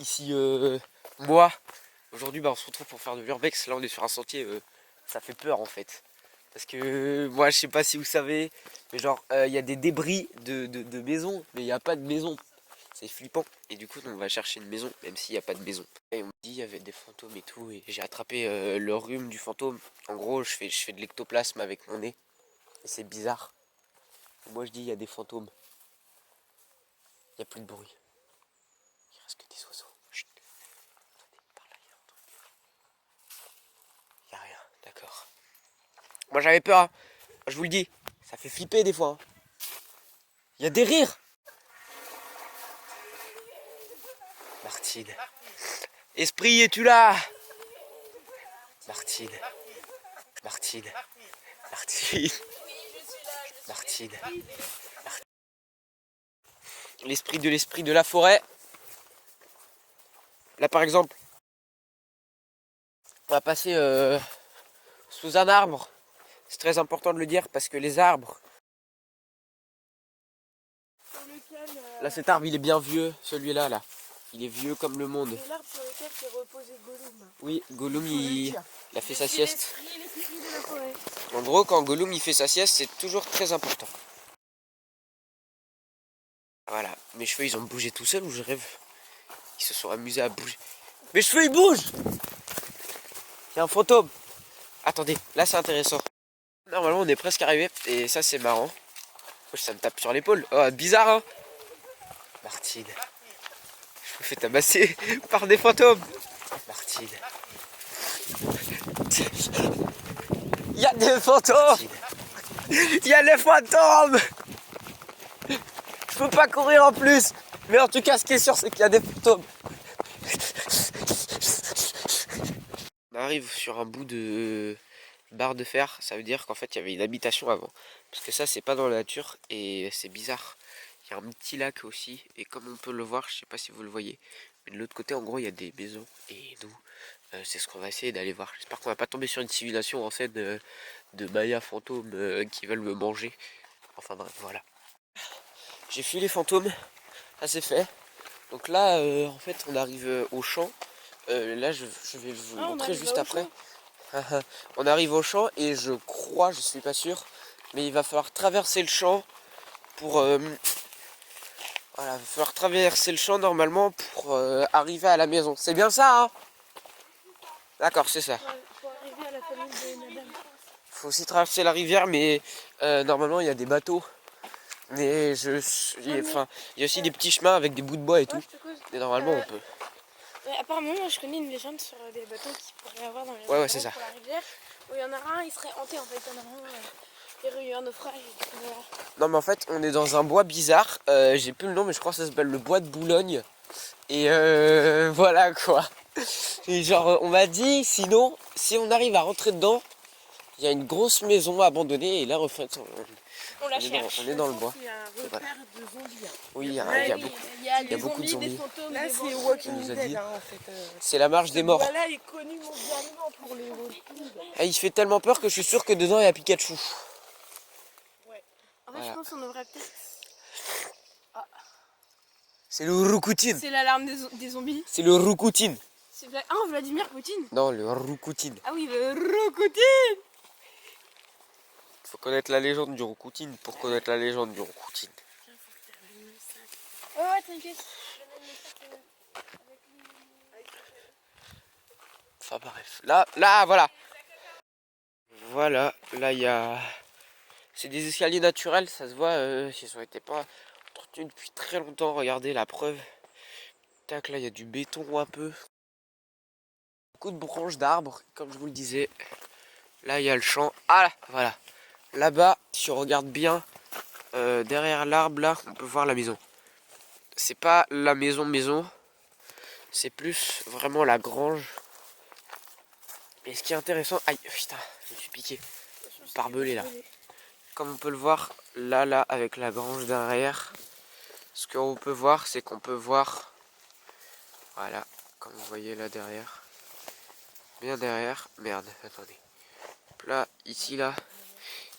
ici moi. Aujourd'hui on se retrouve pour faire de l'urbex. Là on est sur un sentier, ça fait peur en fait. Parce que moi je sais pas si vous savez, mais genre il y a des débris de maisons, mais il n'y a pas de maison. C'est flippant. Et du coup on va chercher une maison, même s'il n'y a pas de maison. Et on me dit il y avait des fantômes et tout, et j'ai attrapé le rhume du fantôme. En gros je fais de l'ectoplasme avec mon nez. Et c'est bizarre. Moi je dis il y a des fantômes. Il n'y a plus de bruit. Il reste que des oiseaux. Chut. Attendez, par là, il y a un truc. Il n'y a rien, d'accord. Moi j'avais peur, hein. Je vous le dis, ça fait flipper des fois, hein. Il y a des rires. Martine. Esprit, es-tu là? Martine. Martine. Martine. Martine. L'esprit de la forêt. Là par exemple, on va passer sous un arbre. C'est très important de le dire parce que les arbres... Là cet arbre il est bien vieux, celui-là là. Il est vieux comme le monde. C'est l'arbre sur lequel s'est reposé Gollum. Oui, Gollum il a fait sa sieste. L'esprit de la forêt. En gros quand Gollum il fait sa sieste c'est toujours très important. Voilà, mes cheveux ils ont bougé tout seuls ou je rêve? Ils se sont amusés à bouger. Mes cheveux ils bougent! Il y a un fantôme. Attendez, là c'est intéressant. Normalement on est presque arrivé et ça c'est marrant. Ça me tape sur l'épaule. Oh bizarre hein. Martine. Je me fais tabasser par des fantômes. Martine. Il y a des fantômes. Il y a les fantômes. Je peux pas courir en plus. Mais en tout cas ce qui est sûr c'est qu'il y a des fantômes. On arrive sur un bout de barre de fer. Ça veut dire qu'en fait il y avait une habitation avant. Parce que ça c'est pas dans la nature et c'est bizarre. Il y a un petit lac aussi. Et comme on peut le voir, je sais pas si vous le voyez. Mais de l'autre côté en gros il y a des maisons. Et nous c'est ce qu'on va essayer d'aller voir. J'espère qu'on va pas tomber sur une civilisation en scène de Maya fantômes qui veulent me manger. Enfin bref voilà. J'ai fui les fantômes. Ça c'est fait. Donc là en fait on arrive au champ. Là je vais vous montrer juste après. On arrive au champ et je crois, je suis pas sûr, mais il va falloir traverser le champ pour voilà, il va falloir traverser le champ normalement pour arriver à la maison. C'est bien ça hein? D'accord, c'est ça. Pour arriver à la famille de madame. Faut aussi traverser la rivière, mais normalement il y a des bateaux. Mais enfin, il y a aussi des petits chemins avec des bouts de bois et tout. Et normalement on peut. Apparemment, moi je connais une légende sur des bateaux qui pourraient avoir dans les Ouais, c'est ça. pour la rivière. Où il y en a un, il serait hanté en fait. Il y en a un, il y aurait eu un naufrage. Voilà. Non mais en fait on est dans un bois bizarre. J'ai plus le nom mais je crois que ça s'appelle le bois de Boulogne. Et voilà quoi. Et genre on m'a dit sinon si on arrive à rentrer dedans, il y a une grosse maison abandonnée et là en fait on la cherche. On est dans le bois. Il y a un repère de zombies. Oui, il y a beaucoup de zombies. Fantômes, là c'est Walking Dead en fait. C'est la marche des morts. Voilà est connu mondialement pour les Walking Dead. Et il fait tellement peur que je suis sûr que dedans il y a Pikachu. Ouais. En fait je pense qu'on devrait peut-être... C'est le Roukoutine. C'est l'alarme des zombies. C'est le Roukoutine. Ah, Vladimir Poutine. Non, le Roukoutine. Ah oui, le Roukoutine. Il faut connaître la légende du Roukoutine pour connaître la légende du Roukoutine. Ouais, t'inquiète. Enfin bref. Là, voilà. Voilà, là il y a... C'est des escaliers naturels, ça se voit, ils ont été pas entretenus depuis très longtemps. Regardez la preuve. Tac, là il y a du béton un peu. Beaucoup de branches d'arbres, comme je vous le disais. Là il y a le champ. Ah là, voilà. Là-bas, si on regarde bien, derrière l'arbre là, on peut voir la maison. C'est pas la maison, c'est plus vraiment la grange. Et ce qui est intéressant... Aïe, putain, je me suis piqué. Barbelé là. Comme on peut le voir, là, avec la grange derrière, ce qu'on peut voir, c'est qu'on peut voir... Voilà, comme vous voyez là derrière. Bien derrière. Merde, attendez. Là, ici, là,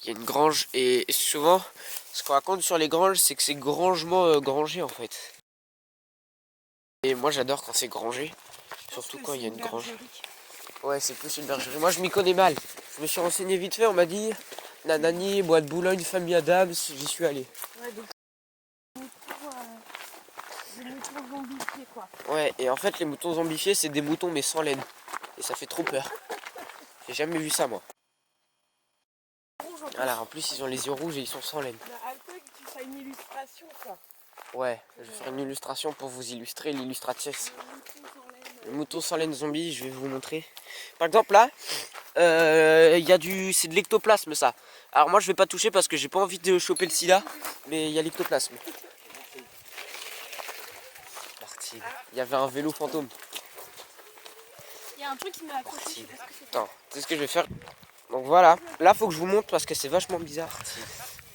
il y a une grange. Et souvent, ce qu'on raconte sur les granges, c'est que c'est grangement grangé en fait. Et moi j'adore quand c'est grangé, surtout quand il y a une grange. Ouais, c'est plus une bergerie. Moi je m'y connais mal. Je me suis renseigné vite fait, on m'a dit Nanani, Bois de Boulogne, famille Adams, j'y suis allé. Ouais, donc des moutons zombifiés quoi. Ouais, et en fait les moutons zombifiés c'est des moutons mais sans laine. Et ça fait trop peur. J'ai jamais vu ça moi. Alors en plus ils ont les yeux rouges et ils sont sans laine. Bah, Alpec, tu fais une illustration quoi. Ouais, je vais faire une illustration pour vous illustrer l'illustratrice. Le mouton sans laine zombie, je vais vous montrer. Par exemple là, il y a c'est de l'ectoplasme ça. Alors moi je vais pas toucher parce que j'ai pas envie de choper le sida, mais il y a l'ectoplasme. Martine, il y avait un vélo fantôme. Il y a un truc qui m'a accroché, je sais pas ce que c'est. Attends, c'est ce que je vais faire. Donc voilà, là faut que je vous montre parce que c'est vachement bizarre.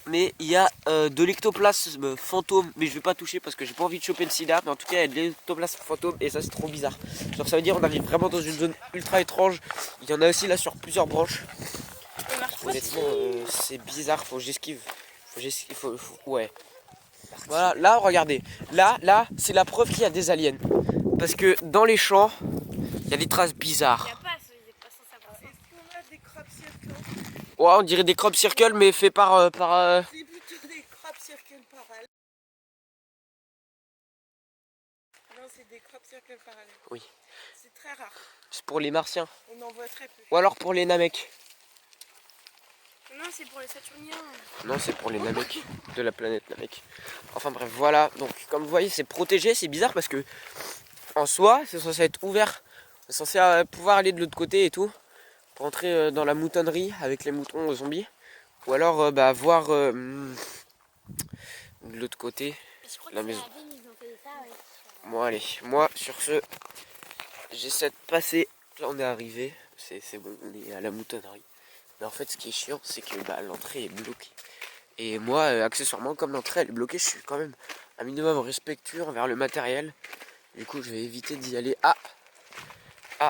Mais il y a de l'ectoplasme fantôme, mais je vais pas toucher parce que j'ai pas envie de choper le sida. Mais en tout cas, il y a de l'ectoplasme fantôme et ça c'est trop bizarre. Genre ça veut dire on arrive vraiment dans une zone ultra étrange. Il y en a aussi là sur plusieurs branches. Honnêtement, c'est bizarre, faut que j'esquive. Ouais. Voilà, là regardez. Là, c'est la preuve qu'il y a des aliens. Parce que dans les champs, il y a des traces bizarres. Il y a pas, il est pas censé avoir ça. Est-ce qu'on a des crop circles? Ouais, on dirait des crop circles mais fait par C'est plutôt des crop circles parallèles. Non, c'est des crop circles parallèles. Oui. C'est très rare. C'est pour les martiens. On en voit très peu. Ou alors pour les Namek. Non, c'est pour les Saturniens. Non, c'est pour les Namek de la planète Namek. Enfin bref, voilà. Donc comme vous voyez, c'est protégé. C'est bizarre parce que en soi, c'est censé être ouvert. C'est censé pouvoir aller de l'autre côté et tout. Pour entrer dans la moutonnerie avec les moutons zombies. Ou alors voir de l'autre côté la maison. Bon allez, moi sur ce, j'essaie de passer. Là on est arrivé. C'est bon, on est à la moutonnerie. Mais en fait, ce qui est chiant, c'est que l'entrée est bloquée. Et moi, accessoirement, comme l'entrée elle est bloquée, je suis quand même un minimum respectueux envers le matériel. Du coup, je vais éviter d'y aller. Ah. Il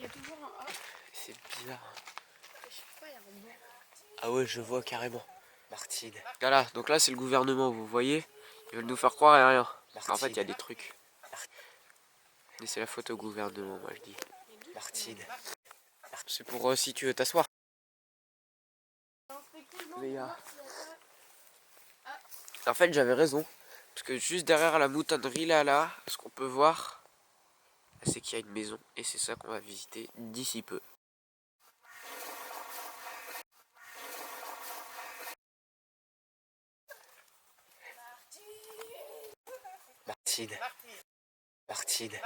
y a toujours un A. C'est bizarre. Je sais pas, il y a un noir. Ah ouais, je vois carrément. Martine. Voilà, donc là, c'est le gouvernement, vous voyez. Ils veulent nous faire croire à rien. En fait, il y a des trucs. Et c'est la photo gouvernement, moi je dis. Martine. C'est pour si tu veux t'asseoir. En fait, j'avais raison. Parce que juste derrière la moutonnerie, là, ce qu'on peut voir, c'est qu'il y a une maison. Et c'est ça qu'on va visiter d'ici peu. Martine.